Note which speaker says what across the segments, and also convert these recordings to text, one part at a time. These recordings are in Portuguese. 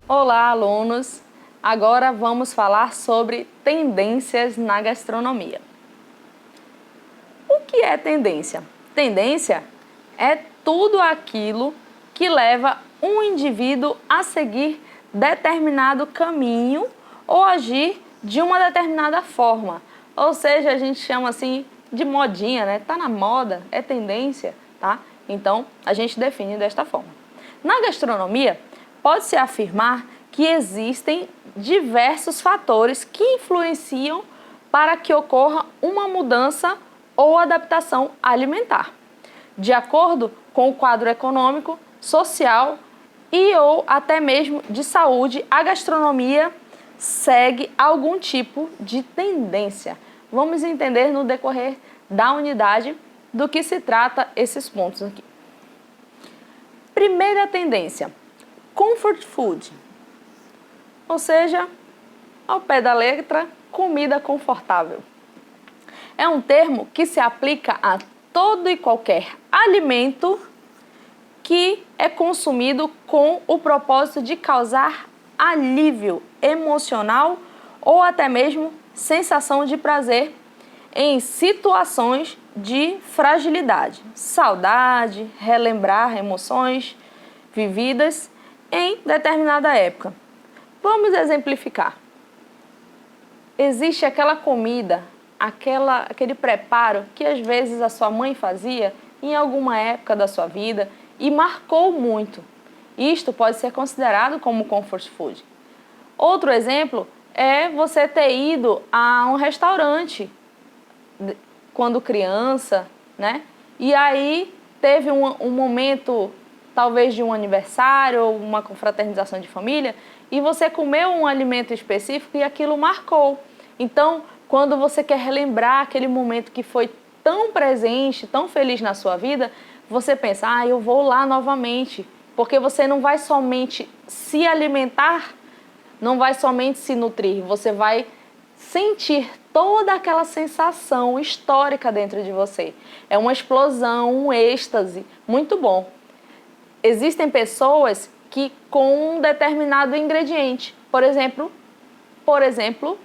Speaker 1: Olá, alunos! Agora vamos falar sobre tendências na gastronomia. O que é tendência? Tendência é tudo aquilo que leva um indivíduo a seguir determinado caminho ou agir de uma determinada forma. Ou seja, a gente chama assim de modinha, né? Tá na moda, é tendência, tá? Então, a gente define desta forma. Na gastronomia, pode-se afirmar que existem diversos fatores que influenciam para que ocorra uma mudança ou adaptação alimentar, de acordo com o quadro econômico, social e ou até mesmo de saúde. A gastronomia segue algum tipo de tendência. Vamos entender no decorrer da unidade do que se trata esses pontos aqui. Primeira tendência, comfort food, ou seja, ao pé da letra, comida confortável. É um termo que se aplica a todo e qualquer alimento que é consumido com o propósito de causar alívio emocional ou até mesmo sensação de prazer em situações de fragilidade, saudade, relembrar emoções vividas em determinada época. Vamos exemplificar. Existe aquela comida, aquele preparo que às vezes a sua mãe fazia em alguma época da sua vida e marcou muito. Isto pode ser considerado como comfort food. Outro exemplo é você ter ido a um restaurante quando criança, né? E aí teve um momento, talvez de um aniversário ou uma confraternização de família, e você comeu um alimento específico e aquilo marcou. Então, quando você quer relembrar aquele momento que foi tão presente, tão feliz na sua vida, você pensa, eu vou lá novamente, porque você não vai somente se alimentar, não vai somente se nutrir, você vai sentir toda aquela sensação histórica dentro de você. É uma explosão, um êxtase, muito bom. Existem pessoas que com um determinado ingrediente, por exemplo,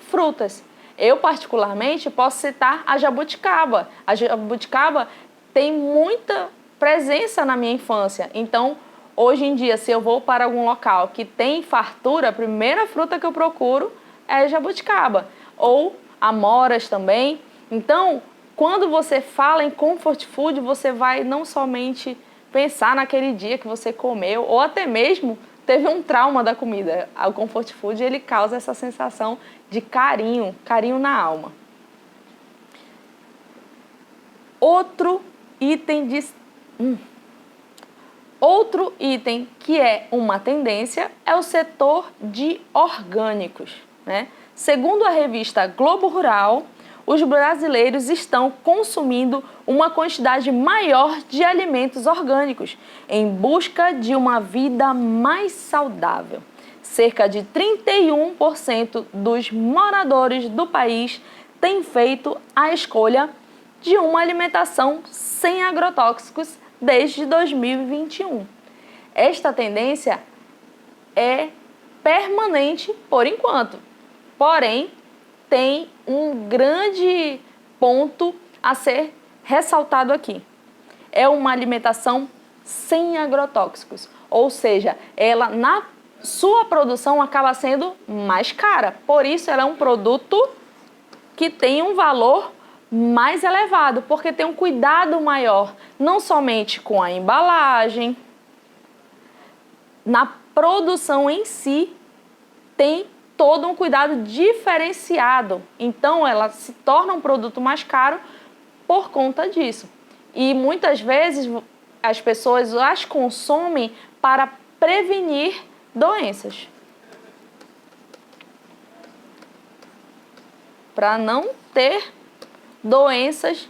Speaker 1: frutas. Eu, particularmente, posso citar a jabuticaba. A jabuticaba tem muita presença na minha infância. Então, hoje em dia, se eu vou para algum local que tem fartura, a primeira fruta que eu procuro é jabuticaba. Ou amoras também. Então, quando você fala em comfort food, você vai não somente pensar naquele dia que você comeu, ou até mesmo teve um trauma da comida. O comfort food, ele causa essa sensação de carinho na alma. Outro item que é uma tendência é o setor de orgânicos, né? Segundo a revista Globo Rural, os brasileiros estão consumindo uma quantidade maior de alimentos orgânicos em busca de uma vida mais saudável. Cerca de 31% dos moradores do país têm feito a escolha de uma alimentação sem agrotóxicos desde 2021. Esta tendência é permanente por enquanto, porém, tem um grande ponto a ser ressaltado aqui. É uma alimentação sem agrotóxicos, ou seja, ela na sua produção acaba sendo mais cara. Por isso, ela é um produto que tem um valor mais elevado, porque tem um cuidado maior, não somente com a embalagem, na produção em si tem todo um cuidado diferenciado. Então, ela se torna um produto mais caro por conta disso. E muitas vezes as pessoas as consomem para prevenir doenças. Para não ter doenças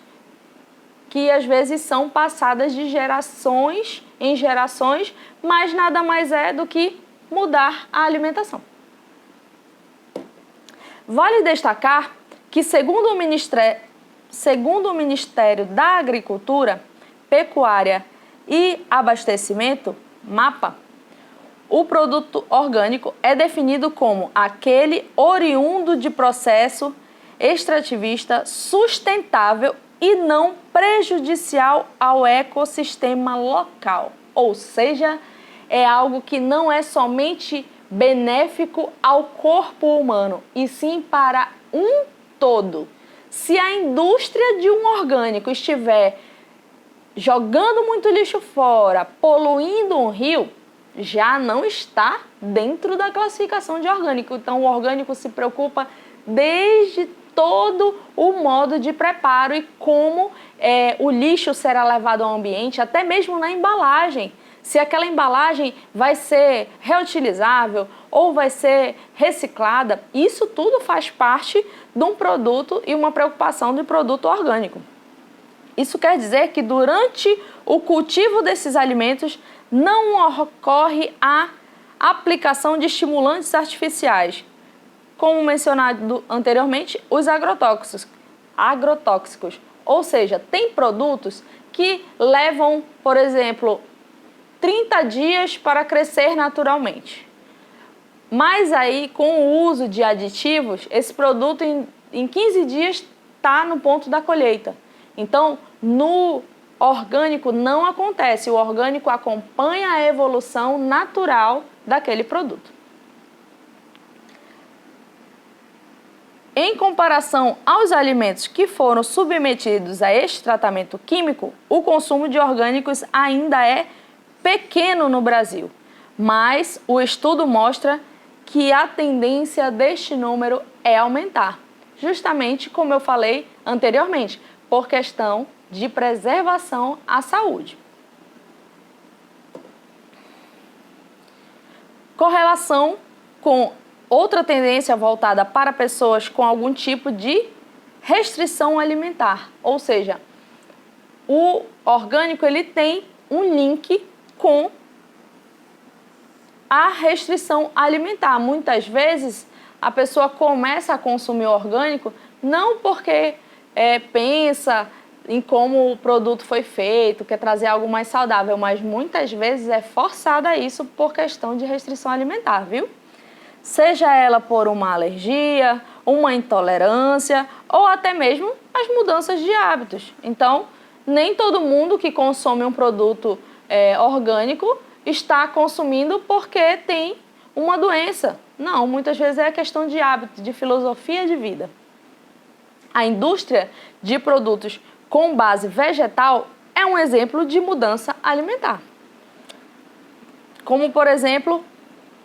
Speaker 1: que às vezes são passadas de gerações em gerações, mas nada mais é do que mudar a alimentação. Vale destacar que, segundo o Ministério da Agricultura, Pecuária e Abastecimento, MAPA, o produto orgânico é definido como aquele oriundo de processo extrativista sustentável e não prejudicial ao ecossistema local. Ou seja, é algo que não é somente benéfico ao corpo humano, e sim para um todo. Se a indústria de um orgânico estiver jogando muito lixo fora, poluindo um rio, já não está dentro da classificação de orgânico. Então, o orgânico se preocupa desde todo o modo de preparo e como o lixo será levado ao ambiente, até mesmo na embalagem. Se aquela embalagem vai ser reutilizável ou vai ser reciclada, isso tudo faz parte de um produto e uma preocupação de produto orgânico. Isso quer dizer que durante o cultivo desses alimentos não ocorre a aplicação de estimulantes artificiais, como mencionado anteriormente, os agrotóxicos. Ou seja, tem produtos que levam, por exemplo, 30 dias para crescer naturalmente. Mas aí, com o uso de aditivos, esse produto em 15 dias está no ponto da colheita. Então, no orgânico não acontece. O orgânico acompanha a evolução natural daquele produto. Em comparação aos alimentos que foram submetidos a este tratamento químico, o consumo de orgânicos ainda é pequeno no Brasil, mas o estudo mostra que a tendência deste número é aumentar, justamente como eu falei anteriormente, por questão de preservação à saúde. Correlação com outra tendência voltada para pessoas com algum tipo de restrição alimentar, ou seja, o orgânico ele tem um link com a restrição alimentar. Muitas vezes a pessoa começa a consumir orgânico não porque pensa em como o produto foi feito, quer trazer algo mais saudável, mas muitas vezes é forçada a isso por questão de restrição alimentar, viu? Seja ela por uma alergia, uma intolerância ou até mesmo as mudanças de hábitos. Então, nem todo mundo que consome um produto orgânico está consumindo porque tem uma doença. Não, muitas vezes é questão de hábito, de filosofia de vida. A indústria de produtos com base vegetal é um exemplo de mudança alimentar. Como, por exemplo,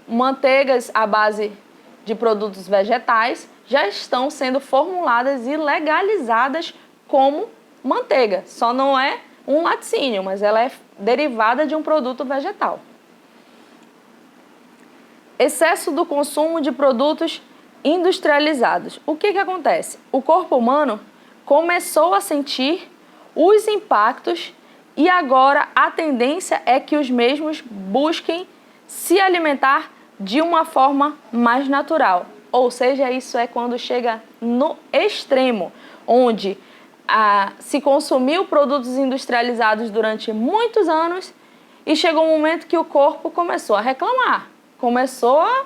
Speaker 1: manteigas à base de produtos vegetais já estão sendo formuladas e legalizadas como manteiga. Só não é um laticínio, mas ela é derivada de um produto vegetal. Excesso do consumo de produtos industrializados. O que acontece? O corpo humano começou a sentir os impactos e agora a tendência é que os mesmos busquem se alimentar de uma forma mais natural. Ou seja, isso é quando chega no extremo, onde se consumiu produtos industrializados durante muitos anos e chegou um momento que o corpo começou a reclamar, começou a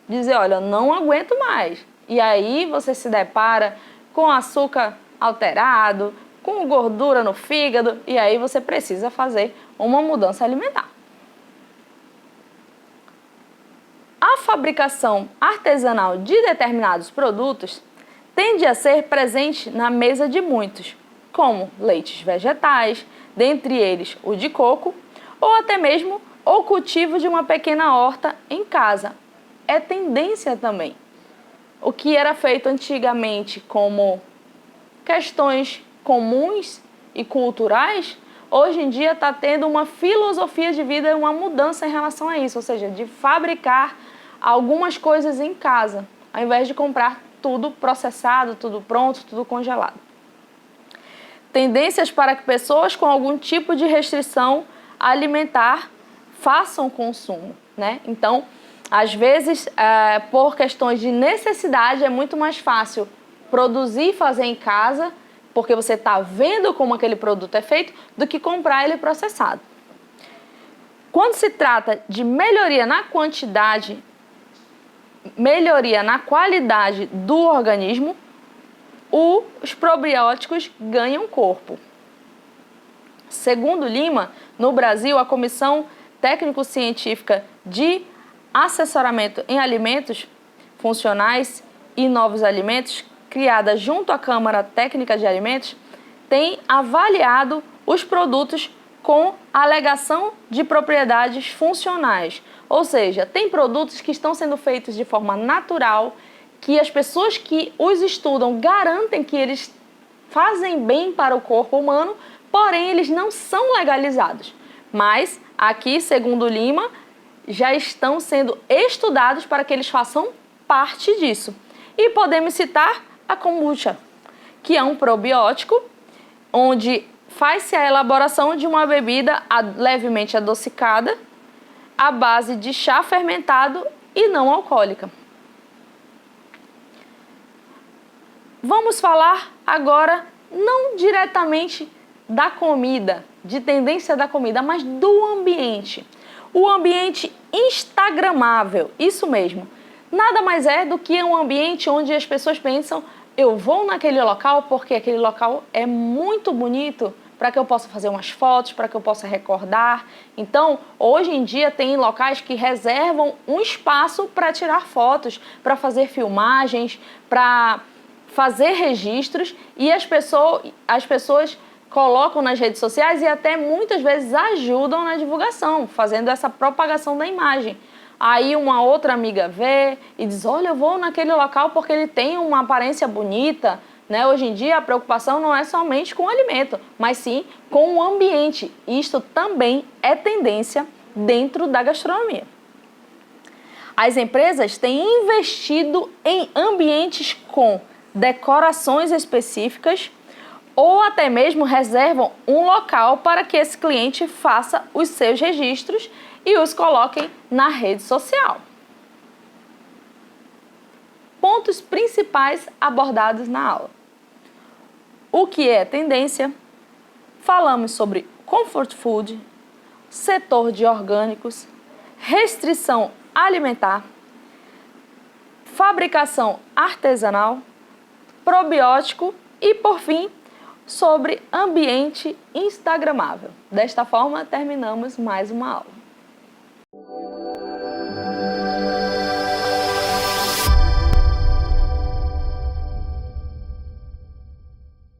Speaker 1: dizer, olha, não aguento mais. E aí você se depara com açúcar alterado, com gordura no fígado, e aí você precisa fazer uma mudança alimentar. A fabricação artesanal de determinados produtos tende a ser presente na mesa de muitos, como leites vegetais, dentre eles o de coco, ou até mesmo o cultivo de uma pequena horta em casa. É tendência também. O que era feito antigamente como questões comuns e culturais, hoje em dia está tendo uma filosofia de vida, uma mudança em relação a isso, ou seja, de fabricar algumas coisas em casa, ao invés de comprar tudo processado, tudo pronto, tudo congelado. Tendências para que pessoas com algum tipo de restrição alimentar façam consumo, né? Então, às vezes, por questões de necessidade, é muito mais fácil produzir e fazer em casa, porque você está vendo como aquele produto é feito, do que comprar ele processado. Quando se trata de melhoria na quantidade, melhoria na qualidade do organismo, os probióticos ganham corpo. Segundo Lima, no Brasil, a Comissão Técnico-Científica de Assessoramento em Alimentos Funcionais e Novos Alimentos, criada junto à Câmara Técnica de Alimentos, tem avaliado os produtos com alegação de propriedades funcionais. Ou seja, tem produtos que estão sendo feitos de forma natural, que as pessoas que os estudam garantem que eles fazem bem para o corpo humano, porém eles não são legalizados. Mas aqui, segundo Lima, já estão sendo estudados para que eles façam parte disso. E podemos citar a kombucha, que é um probiótico, onde faz-se a elaboração de uma bebida levemente adocicada, à base de chá fermentado e não alcoólica. Vamos falar agora, não diretamente da comida, de tendência da comida, mas do ambiente. O ambiente instagramável, isso mesmo. Nada mais é do que um ambiente onde as pessoas pensam: eu vou naquele local porque aquele local é muito bonito, para que eu possa fazer umas fotos, para que eu possa recordar. Então, hoje em dia tem locais que reservam um espaço para tirar fotos, para fazer filmagens, para fazer registros, e as pessoas colocam nas redes sociais e até muitas vezes ajudam na divulgação, fazendo essa propagação da imagem. Aí uma outra amiga vê e diz: olha, eu vou naquele local porque ele tem uma aparência bonita. Né? Hoje em dia a preocupação não é somente com o alimento, mas sim com o ambiente. Isto também é tendência dentro da gastronomia. As empresas têm investido em ambientes com decorações específicas ou até mesmo reservam um local para que esse cliente faça os seus registros e os coloquem na rede social. Pontos principais abordados na aula. O que é tendência? Falamos sobre comfort food, setor de orgânicos, restrição alimentar, fabricação artesanal, probiótico e, por fim, sobre ambiente instagramável. Desta forma, terminamos mais uma aula.